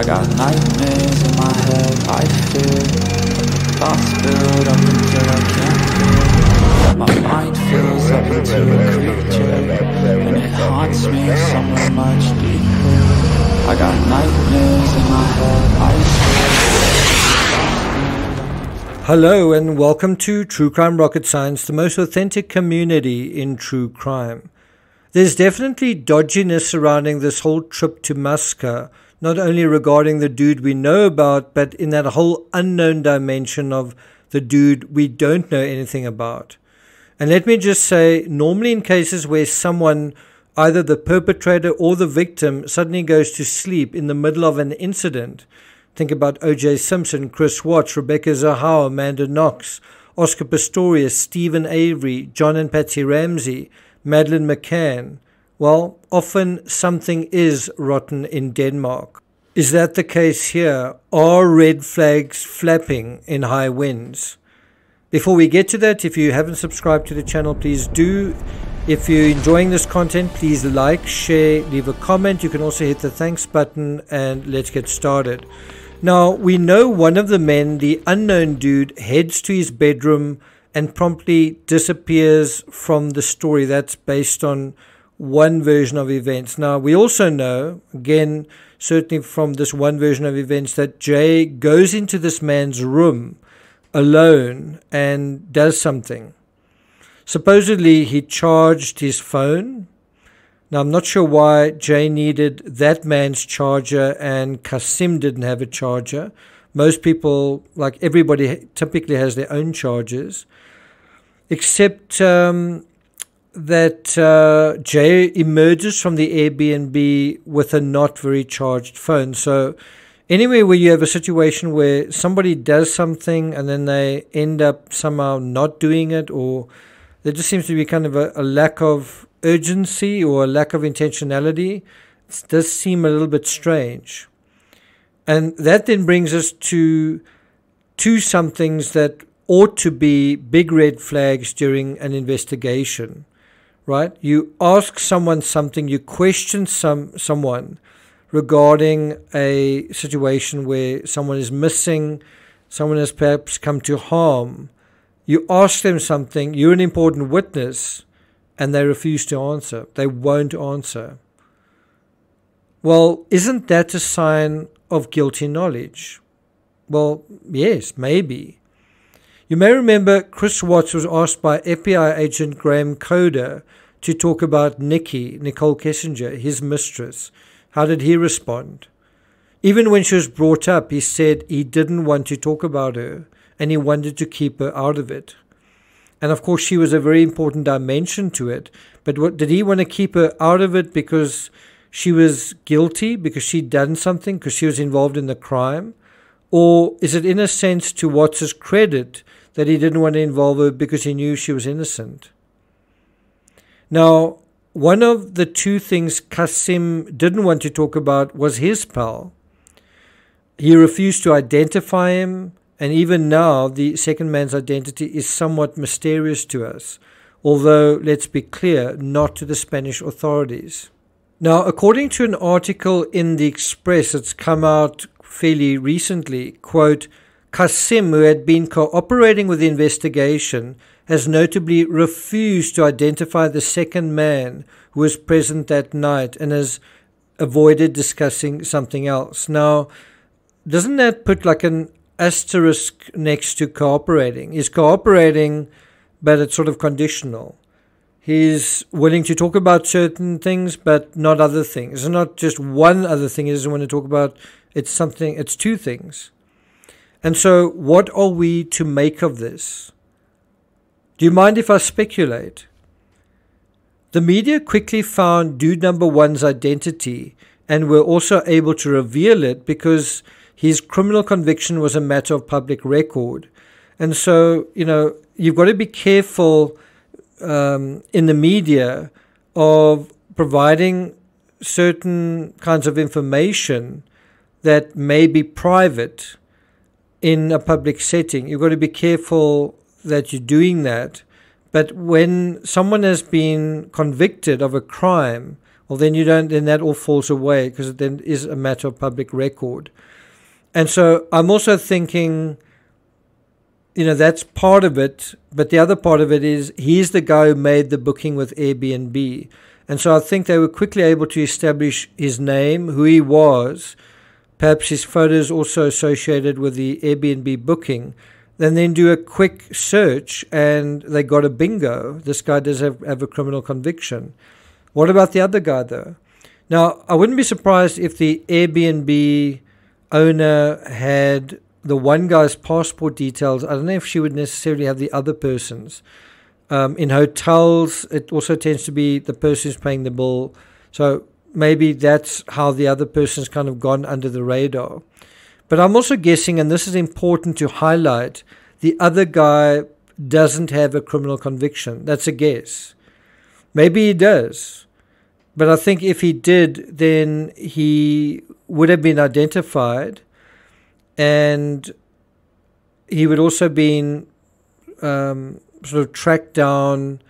I got nightmares in my head, I fear. Thoughts build up until I can't feel. My mind fills up into a creature, and it haunts me somewhere much deeper. I got nightmares in my head, I fear. Hello and welcome to True Crime Rocket Science, the most authentic community in true crime. There's definitely dodginess surrounding this whole trip to Muscat, not only regarding the dude we know about, but in that whole unknown dimension of the dude we don't know anything about. And let me just say, normally in cases where someone, either the perpetrator or the victim, suddenly goes to sleep in the middle of an incident, think about O.J. Simpson, Chris Watts, Rebecca Zahau, Amanda Knox, Oscar Pistorius, Stephen Avery, John and Patsy Ramsey, Madeleine McCann. Well, often something is rotten in Denmark. Is that the case here? Are red flags flapping in high winds? Before we get to that, if you haven't subscribed to the channel, please do. If you're enjoying this content, please like, share, leave a comment. You can also hit the thanks button, and let's get started. Now, we know one of the men, the unknown dude, heads to his bedroom and promptly disappears from the story. That's based on one version of events. Now, we also know, again, certainly from this one version of events, that Jay goes into this man's room alone and does something. Supposedly, he charged his phone. Now, I'm not sure why Jay needed that man's charger and Kasim didn't have a charger. Most people, like everybody, typically has their own chargers. Except that Jay emerges from the Airbnb with a not very charged phone. So anyway, where you have a situation where somebody does something and then they end up somehow not doing it, or there just seems to be kind of a lack of urgency or a lack of intentionality, it does seem a little bit strange. And that then brings us to some things that ought to be big red flags during an investigation, right? You ask someone something, you question someone regarding a situation where someone is missing, someone has perhaps come to harm. You ask them something, you're an important witness, and they refuse to answer. They won't answer. Well, isn't that a sign of guilty knowledge? Well, yes, maybe. You may remember Chris Watts was asked by FBI agent Graham Coder to talk about Nikki, Nicole Kessinger, his mistress. How did he respond? Even when she was brought up, he said he didn't want to talk about her and he wanted to keep her out of it. And of course, she was a very important dimension to it. But what did he want to keep her out of it because she was guilty, because she'd done something, because she was involved in the crime? Or is it in a sense to Watts' credit that he didn't want to involve her because he knew she was innocent? Now, one of the two things Kasim didn't want to talk about was his pal. He refused to identify him, and even now the second man's identity is somewhat mysterious to us, although, let's be clear, not to the Spanish authorities. Now, according to an article in the Express that's come out fairly recently, quote, Kasim, who had been cooperating with the investigation, has notably refused to identify the second man who was present that night and has avoided discussing something else. Now, doesn't that put like an asterisk next to cooperating? He's cooperating, but it's sort of conditional. He's willing to talk about certain things, but not other things. It's not just one other thing he doesn't want to talk about. It's two things. And so what are we to make of this? Do you mind if I speculate? The media quickly found dude number one's identity and were also able to reveal it because his criminal conviction was a matter of public record. And so, you've got to be careful in the media of providing certain kinds of information that may be private in a public setting. You've got to be careful that you're doing that. But when someone has been convicted of a crime well, then then that all falls away, because it then is a matter of public record. And so I'm also thinking, that's part of it, but the other part of it is he's the guy who made the booking with Airbnb. And so I think they were quickly able to establish his name, who he was, perhaps his photos also associated with the Airbnb booking, and then do a quick search, and they got a bingo. This guy does have a criminal conviction. What about the other guy, though? Now, I wouldn't be surprised if the Airbnb owner had the one guy's passport details. I don't know if she would necessarily have the other person's. In hotels, it also tends to be the person who's paying the bill. So maybe that's how the other person's kind of gone under the radar. But I'm also guessing, and this is important to highlight, the other guy doesn't have a criminal conviction. That's a guess. Maybe he does. But I think if he did, then he would have been identified, and he would also been sort of tracked down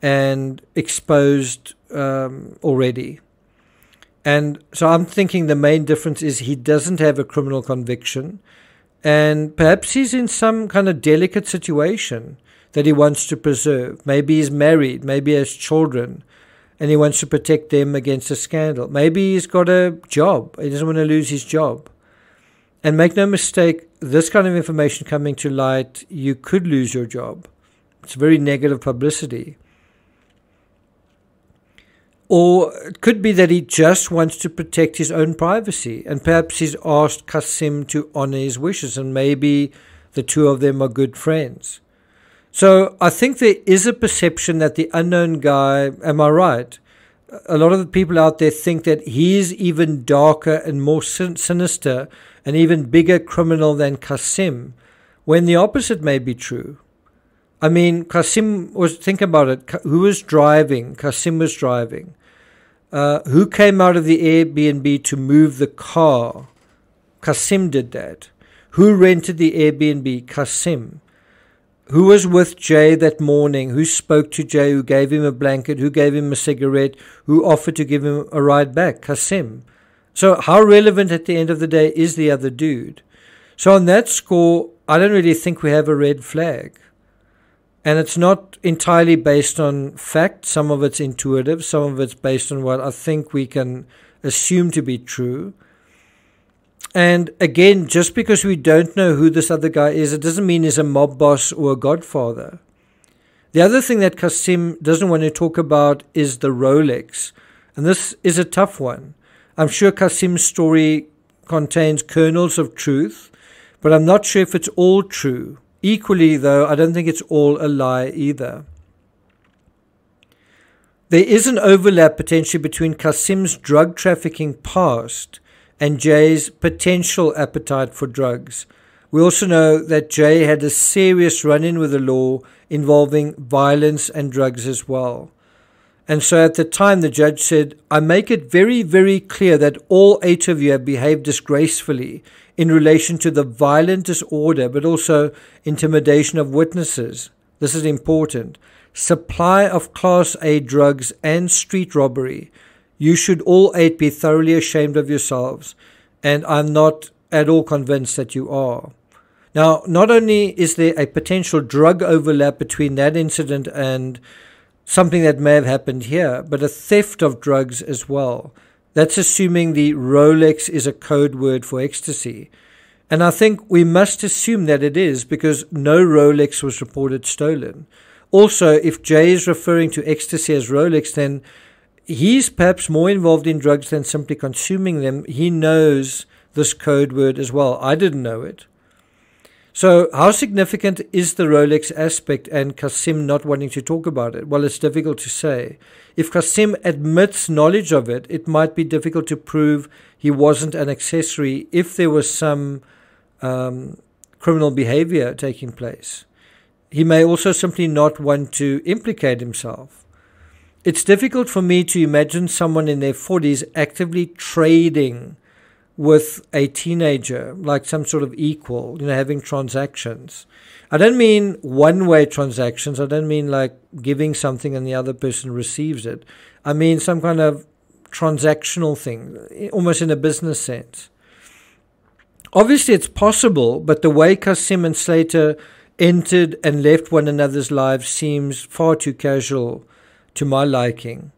and exposed already. And so I'm thinking the main difference is he doesn't have a criminal conviction, and perhaps he's in some kind of delicate situation that he wants to preserve. Maybe he's married, maybe he has children, and he wants to protect them against a scandal. Maybe he's got a job. He doesn't want to lose his job. And make no mistake, this kind of information coming to light, you could lose your job. It's very negative publicity. Or it could be that he just wants to protect his own privacy, and perhaps he's asked Kasim to honor his wishes, and maybe the two of them are good friends. So I think there is a perception that the unknown guy, am I right? A lot of the people out there think that he's even darker and more sinister, an even bigger criminal than Kasim, when the opposite may be true. I mean, think about it, who was driving? Kasim was driving. Who came out of the Airbnb to move the car? Kasim did that. Who rented the Airbnb? Kasim. Who was with Jay that morning? Who spoke to Jay? Who gave him a blanket? Who gave him a cigarette? Who offered to give him a ride back? Kasim. So how relevant at the end of the day is the other dude? So on that score, I don't really think we have a red flag. And it's not entirely based on fact. Some of it's intuitive. Some of it's based on what I think we can assume to be true. And again, just because we don't know who this other guy is, it doesn't mean he's a mob boss or a godfather. The other thing that Kasim doesn't want to talk about is the Rolex. And this is a tough one. I'm sure Kasim's story contains kernels of truth, but I'm not sure if it's all true. Equally, though, I don't think it's all a lie either. There is an overlap potentially between Kasim's drug trafficking past and Jay's potential appetite for drugs. We also know that Jay had a serious run-in with the law involving violence and drugs as well. And so at the time, the judge said, I make it very, very clear that all 8 of you have behaved disgracefully in relation to the violent disorder, but also intimidation of witnesses. This is important. Supply of Class A drugs and street robbery. You should all 8 be thoroughly ashamed of yourselves, and I'm not at all convinced that you are. Now, not only is there a potential drug overlap between that incident and something that may have happened here, but a theft of drugs as well. That's assuming the Rolex is a code word for ecstasy. And I think we must assume that it is, because no Rolex was reported stolen. Also, if Jay is referring to ecstasy as Rolex, then he's perhaps more involved in drugs than simply consuming them. He knows this code word as well. I didn't know it. So how significant is the Rolex aspect and Kasim not wanting to talk about it? Well, it's difficult to say. If Kasim admits knowledge of it, it might be difficult to prove he wasn't an accessory if there was some criminal behavior taking place. He may also simply not want to implicate himself. It's difficult for me to imagine someone in their 40s actively trading with a teenager, like some sort of equal, having transactions. I don't mean one-way transactions. I don't mean like giving something and the other person receives it. I mean some kind of transactional thing, almost in a business sense. Obviously, it's possible, but the way Qasim and SLATER entered and left one another's lives seems far too casual to my liking.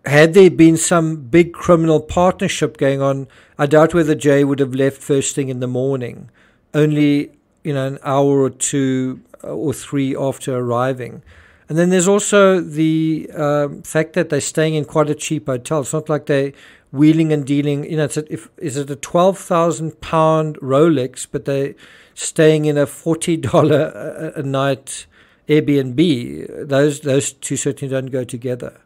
Had there been some big criminal partnership going on, I doubt whether Jay would have left first thing in the morning, only an hour or two or three after arriving. And then there's also the fact that they're staying in quite a cheap hotel. It's not like they're wheeling and dealing. Is it a £12,000 Rolex, but they're staying in a $40 a night Airbnb? Those two certainly don't go together.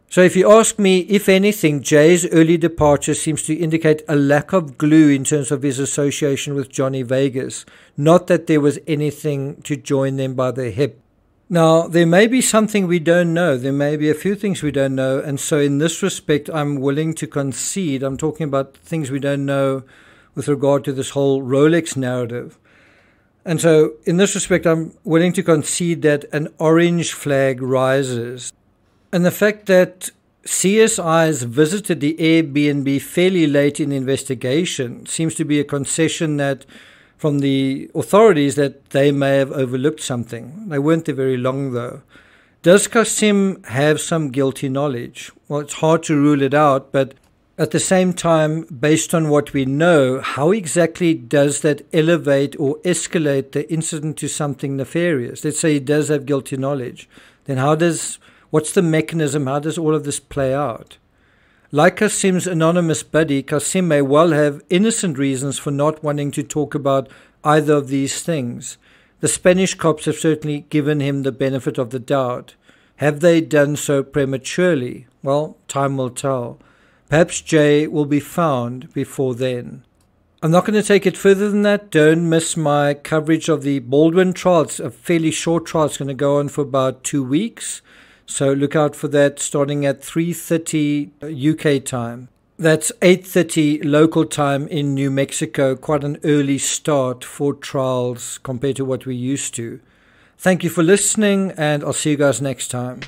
So if you ask me, if anything, Jay's early departure seems to indicate a lack of glue in terms of his association with Johnny Vegas, not that there was anything to join them by the hip. Now, there may be something we don't know. There may be a few things we don't know. And so in this respect, I'm willing to concede. I'm talking about things we don't know with regard to this whole Rolex narrative. And so in this respect, I'm willing to concede that an orange flag rises. And the fact that CSIs visited the Airbnb fairly late in the investigation seems to be a concession that from the authorities that they may have overlooked something. They weren't there very long, though. Does Qasim have some guilty knowledge? Well, it's hard to rule it out, but at the same time, based on what we know, how exactly does that elevate or escalate the incident to something nefarious? Let's say he does have guilty knowledge. Then what's the mechanism? How does all of this play out? Like Qasim's anonymous buddy, Qasim may well have innocent reasons for not wanting to talk about either of these things. The Spanish cops have certainly given him the benefit of the doubt. Have they done so prematurely? Well, time will tell. Perhaps Jay will be found before then. I'm not going to take it further than that. Don't miss my coverage of the Baldwin trial. It's a fairly short trial. It's going to go on for about 2 weeks. So look out for that starting at 3:30 UK time. That's 8:30 local time in New Mexico. Quite an early start for trials compared to what we're used to. Thank you for listening, and I'll see you guys next time.